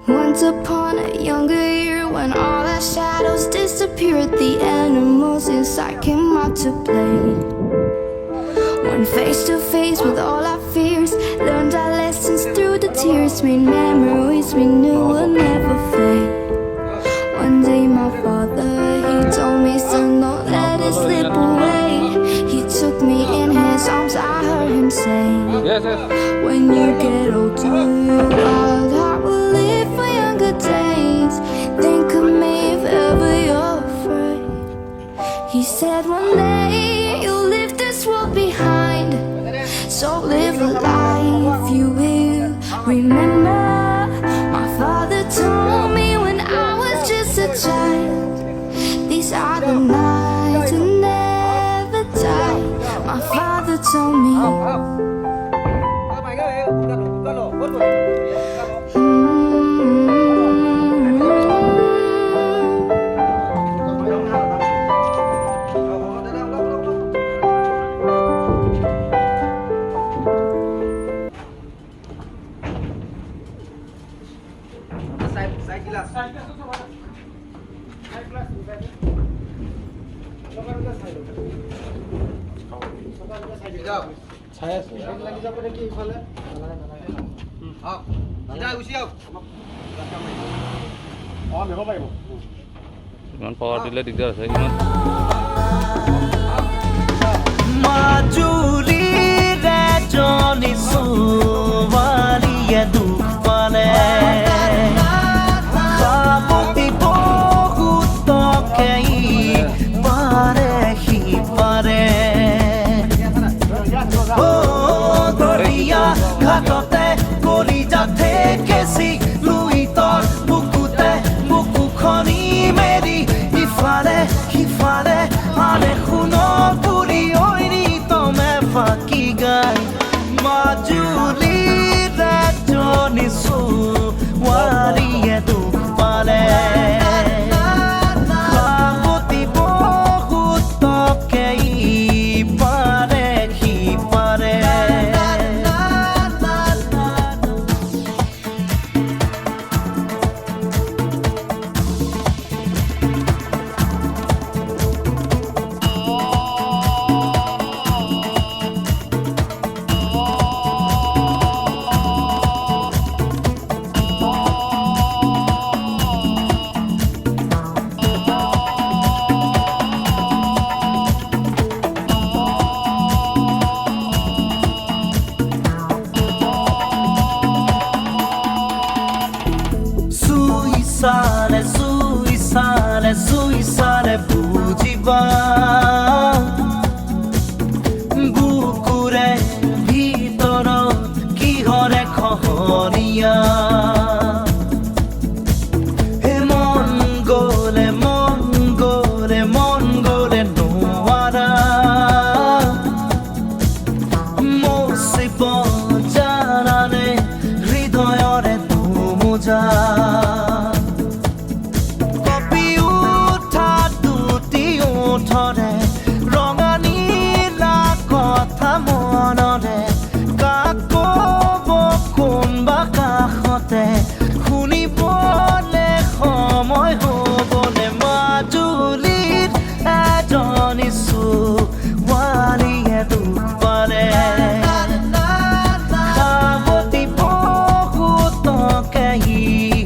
Once upon a younger year, when all our shadows disappeared, the animals inside came out to play. When face to face with all our fears, learned our lessons through the tears, made memories we knew would never fade. One day my father, he told me, son, don't let it slip away. He took me in his arms, I heard him say, yes. When you get older, your wild heart will live for younger days. Think of me if ever you're afraid. He said one day you'll leave this world behind, so live a life you will remember. My father told me when I was just a child, these are the nights that never die. My father told me. Iman power দিলে দিগদাৰ আছে ইমান Majuli rajoni suvaliya dukh pale Kaboti bahut tokei pare hi pare Oh doriya ghatote goli jathe kesi lui tor bukute buku khoni meri ifale hifale ane khuno puri oini tome faki gai Majuli rajoni suvaliya dukh pale Kaboti bahut tokei pare hi pare Suisale bujiba Bukure bhitoro kihore khohoriya He mongole noara Mosibo janane hridoyore tumuja Thore rongani la kotha monore kako bokun bakahote khunibole khomoy hobole Majulir ejoni suvaliye dukh pale Kaboti bahut tokei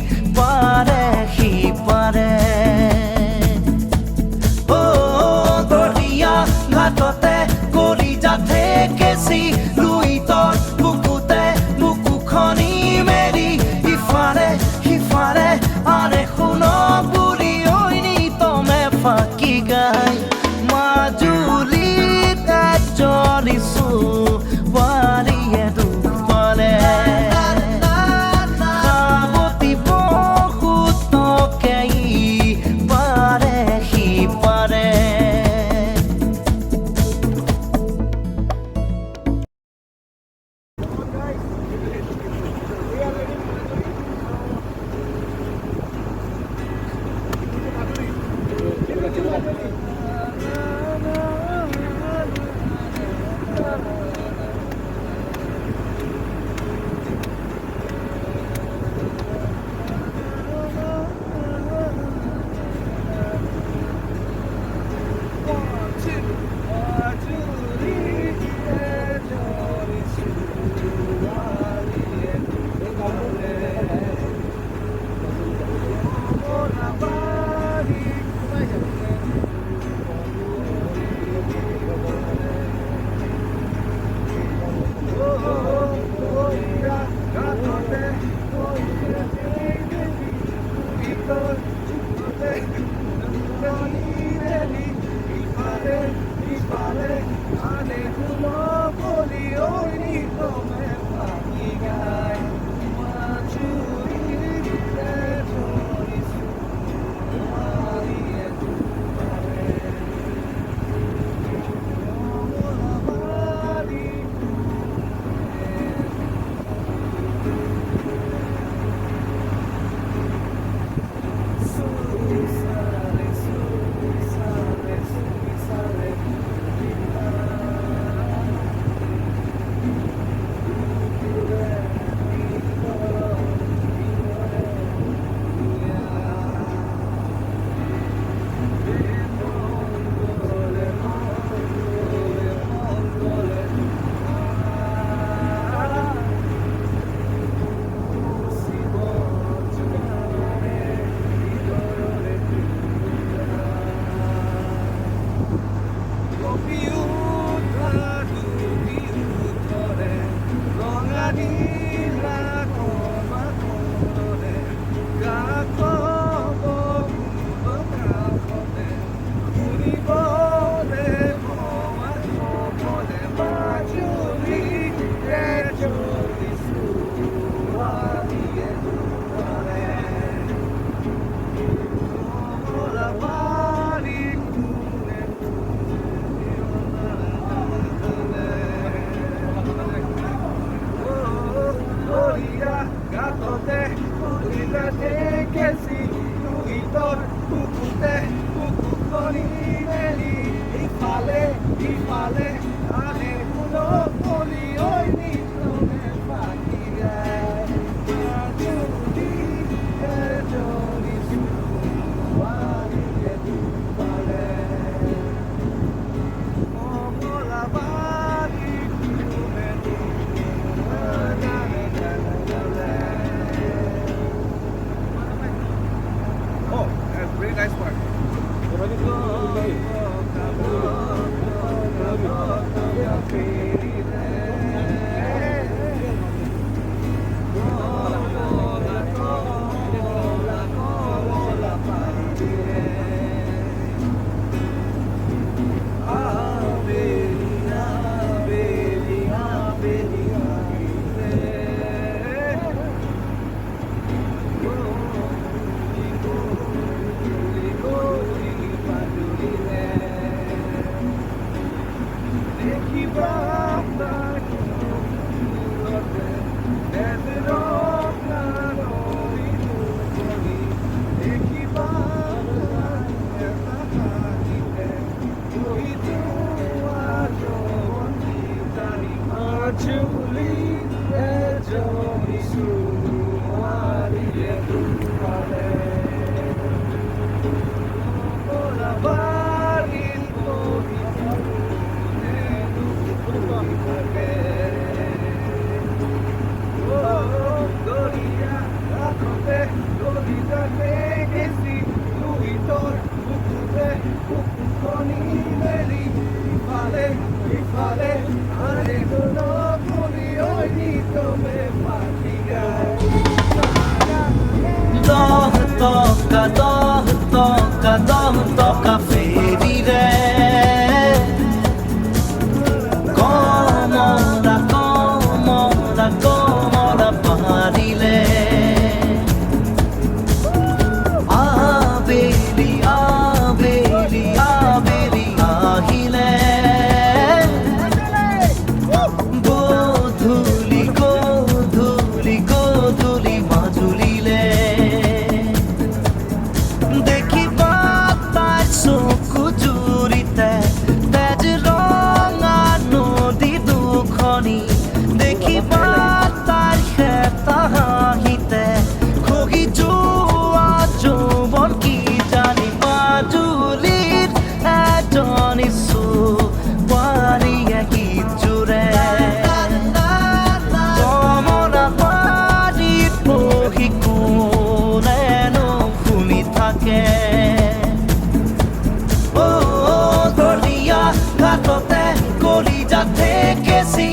কাছে গেছি তুই তোর বুকুতে বুকু করি মেলি ইফালে ইফালে আহে কোনো বলি ওই নিতমে পাখি গায় মাজুলি জনি সুয়ারি দুপালে Kamalabari Oh, that's very nice part. Majuli joni suari duale Kamalabari Gloria, raconte, Gloria, che si lui tor, bucute, buconi, meli, ifale, aregono, poli, oinito, me fatiga. Toca, Ferry re. Kamalabari le Abeli ahile Godhuli Majuli le দেখি বাতাস চকু জুড়িতে তেজ রঙা নদী দুখনি দেখি বাতার খেতা হাহিতে খগি জোয়া যৌবন কি জানি মাজুলির এজনী সুৱাৰী কি জোৰে কমলাবাৰীত বহি কোনেনো শুনি থাকে দৰিয়া ঘাটতে কলিজাতে কেঁচি